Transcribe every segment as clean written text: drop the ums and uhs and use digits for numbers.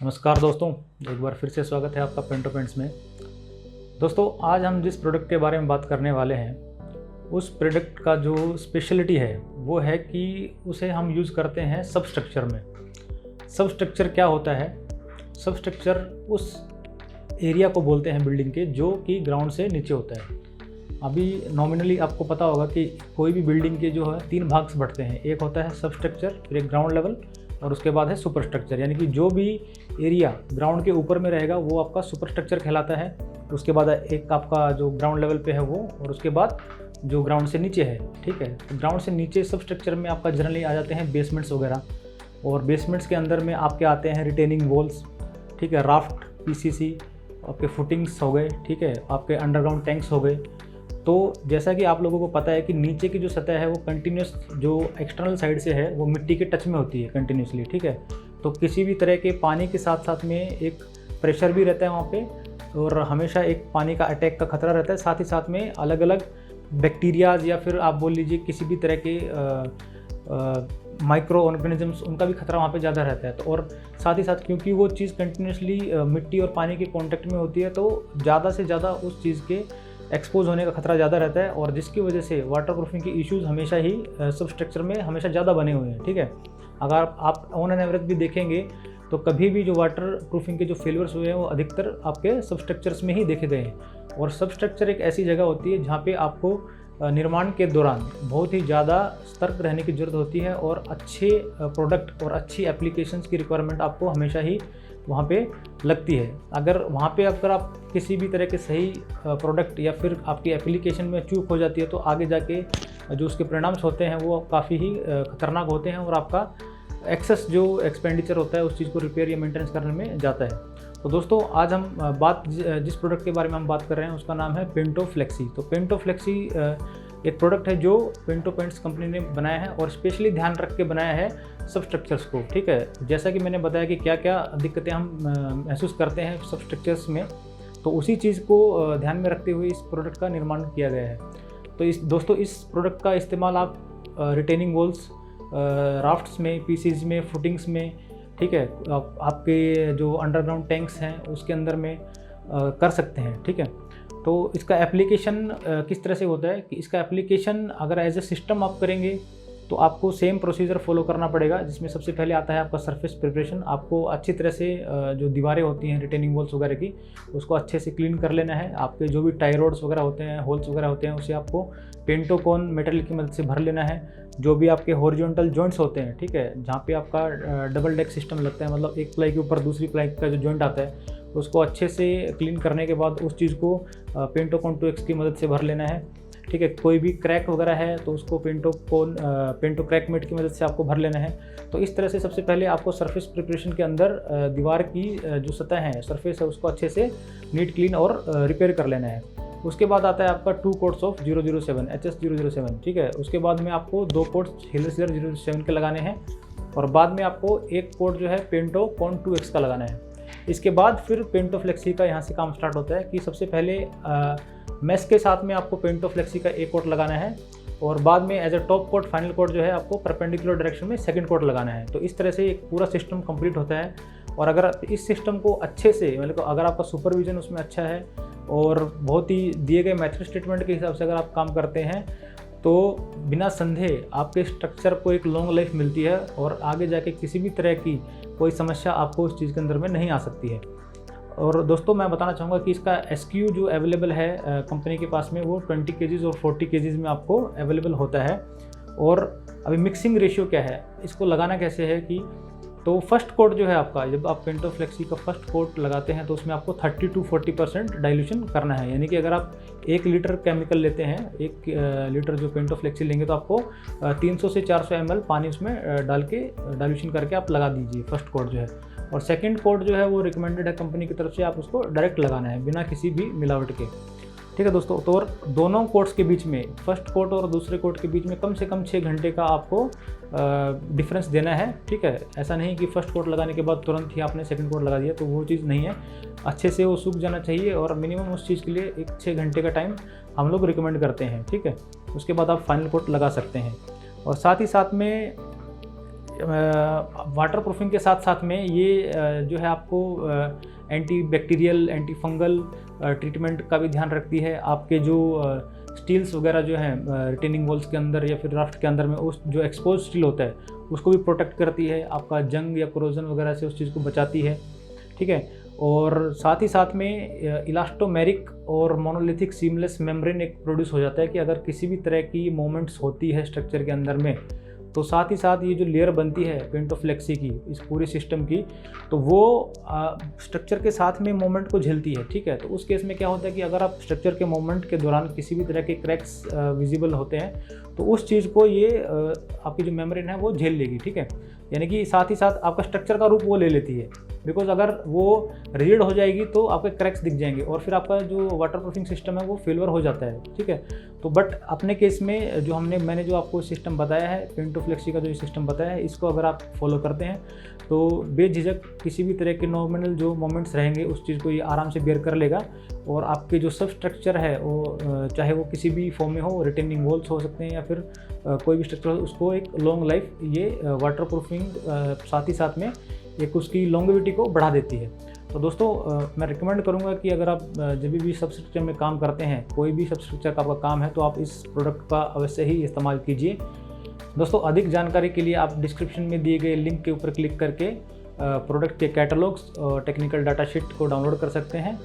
नमस्कार दोस्तों, एक बार फिर से स्वागत है आपका पेंटो पेंट्स में। दोस्तों, आज हम जिस प्रोडक्ट के बारे में बात करने वाले हैं उस प्रोडक्ट का जो स्पेशलिटी है वो है कि उसे हम यूज़ करते हैं सबस्ट्रक्चर में। सबस्ट्रक्चर क्या होता है? सबस्ट्रक्चर उस एरिया को बोलते हैं बिल्डिंग के जो कि ग्राउंड से नीचे होता है। अभी नॉमिनली आपको पता होगा कि कोई भी बिल्डिंग के जो है 3 भाग से बढ़ते हैं। एक होता है सबस्ट्रक्चर, फिर एक ग्राउंड लेवल और उसके बाद है सुपर स्ट्रक्चर। यानी कि जो भी एरिया ग्राउंड के ऊपर में रहेगा वो आपका सुपर स्ट्रक्चर कहलाता है। उसके बाद एक आपका जो ग्राउंड लेवल पे है वो, और उसके बाद जो ग्राउंड से नीचे है। ठीक है, तो ग्राउंड से नीचे सब स्ट्रक्चर में आपका जनरली आ जाते हैं बेसमेंट्स वगैरह, और बेसमेंट्स के अंदर में आपके आते हैं रिटेनिंग वॉल्स, ठीक है, राफ्ट, पीसीसी, आपके फुटिंग्स हो गए, ठीक है, आपके अंडरग्राउंड टैंक्स हो गए। तो जैसा कि आप लोगों को पता है कि नीचे की जो सतह है वो कंटिन्यूस जो एक्सटर्नल साइड से है वो मिट्टी के टच में होती है कंटिन्यूसली। ठीक है, तो किसी भी तरह के पानी के साथ साथ में एक प्रेशर भी रहता है वहाँ पे, और हमेशा एक पानी का अटैक का खतरा रहता है। साथ ही साथ में अलग अलग बैक्टीरियाज या फिर आप बोल लीजिए किसी भी तरह के माइक्रो ऑर्गेनिजम्स, उनका भी खतरा वहाँ पे ज़्यादा रहता है। तो और साथ ही साथ क्योंकि वो चीज़ कंटिन्यूसली मिट्टी और पानी के कॉन्टेक्ट में होती है तो ज़्यादा से ज़्यादा उस चीज़ के एक्सपोज होने का खतरा ज़्यादा रहता है, और जिसकी वजह से वाटर प्रूफिंग के इश्यूज़ हमेशा ही सब स्ट्रक्चर में हमेशा ज़्यादा बने हुए हैं। ठीक है, अगर आप ऑन एन एवरेज भी देखेंगे तो कभी भी जो वाटर प्रूफिंग के जो फेलियर्स हुए हैं वो अधिकतर आपके सब स्ट्रक्चर्स में ही देखे गए हैं। और सब स्ट्रक्चर एक ऐसी जगह होती है जहाँ पे आपको निर्माण के दौरान बहुत ही ज़्यादा सतर्क रहने की ज़रूरत होती है, और अच्छे प्रोडक्ट और अच्छी एप्लीकेशंस की रिक्वायरमेंट आपको हमेशा ही वहाँ पे लगती है। अगर आप किसी भी तरह के सही प्रोडक्ट या फिर आपकी एप्लीकेशन में चूक हो जाती है तो आगे जाके जो उसके परिणाम होते हैं वो काफ़ी ही खतरनाक होते हैं, और आपका एक्सेस जो एक्सपेंडिचर होता है उस चीज़ को रिपेयर या मेंटेनेंस करने में जाता है। तो दोस्तों, आज हम जिस प्रोडक्ट के बारे में हम बात कर रहे हैं उसका नाम है पेंटो फ्लेक्सी। तो पेंटो फ्लेक्सी एक प्रोडक्ट है जो पेंटो पेंट्स कंपनी ने बनाया है और स्पेशली ध्यान रख के बनाया है सब स्ट्रक्चर्स को। ठीक है, जैसा कि मैंने बताया कि क्या क्या दिक्कतें हम महसूस करते हैं सब स्ट्रक्चर्स में, तो उसी चीज़ को ध्यान में रखते हुए इस प्रोडक्ट का निर्माण किया गया है। तो इस प्रोडक्ट का इस्तेमाल आप रिटेनिंग वॉल्स, राफ्ट्स में, पीसीज में, फुटिंग्स में, ठीक है, आपके जो अंडरग्राउंड टैंक्स हैं उसके अंदर में कर सकते हैं। ठीक है, तो इसका एप्लीकेशन किस तरह से होता है कि इसका एप्लीकेशन अगर एज ए सिस्टम आप करेंगे तो आपको सेम प्रोसीजर फॉलो करना पड़ेगा, जिसमें सबसे पहले आता है आपका सरफेस प्रिपरेशन। आपको अच्छी तरह से जो दीवारें होती हैं रिटेनिंग वॉल्स वगैरह की, उसको अच्छे से क्लीन कर लेना है। आपके जो भी टाई रोड्स वगैरह होते हैं, होल्स वगैरह होते हैं, उसे आपको पेंटो कॉन मेटल की मदद से भर लेना है। जो भी आपके हॉरिजॉन्टल जॉइंट्स होते हैं, ठीक है, जहाँ पे आपका डबल डेक सिस्टम लगता है, मतलब एक प्लाई के ऊपर दूसरी प्लाई का जो जॉइंट आता है उसको अच्छे से क्लीन करने के बाद उस चीज़ को पेंटो कॉन 2X की मदद से भर लेना है। ठीक है, कोई भी क्रैक वगैरह है तो उसको पेंटो क्रैक मेट की मदद से आपको भर लेना है। तो इस तरह से सबसे पहले आपको सरफेस प्रिपरेशन के अंदर दीवार की जो सतह है, सरफेस है, उसको अच्छे से नीट क्लीन और रिपेयर कर लेना है। उसके बाद आता है आपका 2 कोट्स ऑफ 007 HS007। ठीक है, उसके बाद में आपको 2 कोट्स हिलर 007 के लगाने हैं, और बाद में आपको एक कोट जो है पेंटो कॉन 2X का लगाना है। इसके बाद फिर पेंटो फ्लेक्सी का यहाँ से काम स्टार्ट होता है कि सबसे पहले मेस के साथ में आपको पेंटो फ्लेक्सी का एक कोट लगाना है, और बाद में as a top coat, final coat जो है आपको परपेंडिकुलर डायरेक्शन में सेकंड कोट लगाना है। तो इस तरह से एक पूरा सिस्टम कंप्लीट होता है। और अगर इस सिस्टम को अच्छे से, मतलब अगर आपका सुपरविजन उसमें अच्छा है और बहुत ही दिए गए मेथड स्टेटमेंट के हिसाब से अगर आप काम करते हैं तो बिना संदेह आपके स्ट्रक्चर को एक लॉन्ग लाइफ मिलती है, और आगे जाके किसी भी तरह की कोई समस्या आपको उस चीज़ के अंदर में नहीं आ सकती है। और दोस्तों, मैं बताना चाहूँगा कि इसका SKU जो अवेलेबल है कंपनी के पास में वो 20 kgs और 40 kgs में आपको अवेलेबल होता है। और अभी मिक्सिंग रेशियो क्या है, इसको लगाना कैसे है कि तो फर्स्ट कोट जो है आपका, जब आप पेंटो फ्लेक्सी का फर्स्ट कोट लगाते हैं तो उसमें आपको 30 to 40% डाइल्यूशन करना है। यानी कि अगर आप 1 लीटर केमिकल लेते हैं, 1 लीटर जो पेंटो फ्लेक्सी लेंगे तो आपको 300 से 400 ml पानी उसमें डाल के डाइल्यूशन करके आप लगा दीजिए फर्स्ट कोट जो है। और सेकंड कोट जो है वो रिकमेंडेड है कंपनी की तरफ से, आप उसको डायरेक्ट लगाना है बिना किसी भी मिलावट के। ठीक है दोस्तों, तो और दोनों कोट्स के बीच में, फर्स्ट कोट और दूसरे कोट के बीच में कम से कम 6 घंटे का आपको डिफरेंस देना है। ठीक है, ऐसा नहीं कि फर्स्ट कोट लगाने के बाद तुरंत ही आपने सेकंड कोट लगा दिया, तो वो चीज़ नहीं है। अच्छे से वो सूख जाना चाहिए, और मिनिमम उस चीज़ के लिए 6 घंटे का टाइम हम लोग रिकमेंड करते हैं। ठीक है, उसके बाद आप फाइनल कोट लगा सकते हैं। और साथ ही साथ में वाटर प्रूफिंग के साथ साथ में ये जो है आपको anti bacterial, anti fungal treatment का भी ध्यान रखती है। आपके जो स्टील्स वगैरह जो हैं रिटेनिंग वॉल्स के अंदर या फिर राफ्ट के अंदर में उस जो एक्सपोज स्टील होता है उसको भी प्रोटेक्ट करती है, आपका जंग या कोरोजन वगैरह से उस चीज़ को बचाती है, ठीक है। और साथ ही साथ में इलास्टोमेरिक और मोनोलिथिक सीमलेस मेम्ब्रेन एक प्रोड्यूस हो जाता है कि अगर किसी भी तरह की मोमेंट्स होती है स्ट्रक्चर के अंदर में, तो साथ ही साथ ये जो लेयर बनती है पेंटोफ्लेक्सी की, इस पूरे सिस्टम की, तो वो स्ट्रक्चर के साथ में मोमेंट को झेलती है, ठीक है। तो उस केस में क्या होता है कि अगर आप स्ट्रक्चर के मोमेंट के दौरान किसी भी तरह के क्रैक्स विजिबल होते हैं तो उस चीज़ को ये आपकी जो मेम्ब्रेन है वो झेल लेगी, ठीक है। यानी कि साथ ही साथ आपका स्ट्रक्चर का रूप वो ले लेती है, बिकॉज अगर वो रिजिड हो जाएगी तो आपके क्रैक्स दिख जाएंगे और फिर आपका जो वाटर प्रूफिंग सिस्टम है वो फेलवर हो जाता है, ठीक है। तो बट अपने केस में जो मैंने जो आपको सिस्टम बताया है, पेंटोफ्लेक्सी का जो सिस्टम बताया है, इसको अगर आप फॉलो करते हैं तो बेझिझक किसी भी तरह के नॉर्मल जो मोमेंट्स रहेंगे उस चीज़ को ये आराम से बेयर कर लेगा और आपके जो सब स्ट्रक्चर है वो चाहे वो किसी भी फॉर्म में हो, रिटेनिंग वॉल्स हो सकते हैं या फिर कोई भी स्ट्रक्चर हो, उसको एक लॉन्ग लाइफ ये वाटर प्रूफिंग साथ ही साथ में एक उसकी लॉन्गेविटी को बढ़ा देती है। तो दोस्तों मैं रिकमेंड करूंगा कि अगर आप जब भी सबस्ट्रक्चर में काम करते हैं, कोई भी सबस्ट्रक्चर का आपका काम है, तो आप इस प्रोडक्ट का अवश्य ही इस्तेमाल कीजिए। दोस्तों अधिक जानकारी के लिए आप डिस्क्रिप्शन में दिए गए लिंक के ऊपर क्लिक करके प्रोडक्ट के कैटलॉग्स और टेक्निकल डाटा शीट को डाउनलोड कर सकते हैं।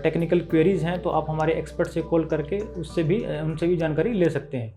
टेक्निकल क्वेरीज़ हैं तो आप हमारे एक्सपर्ट से कॉल करके उनसे भी जानकारी ले सकते हैं।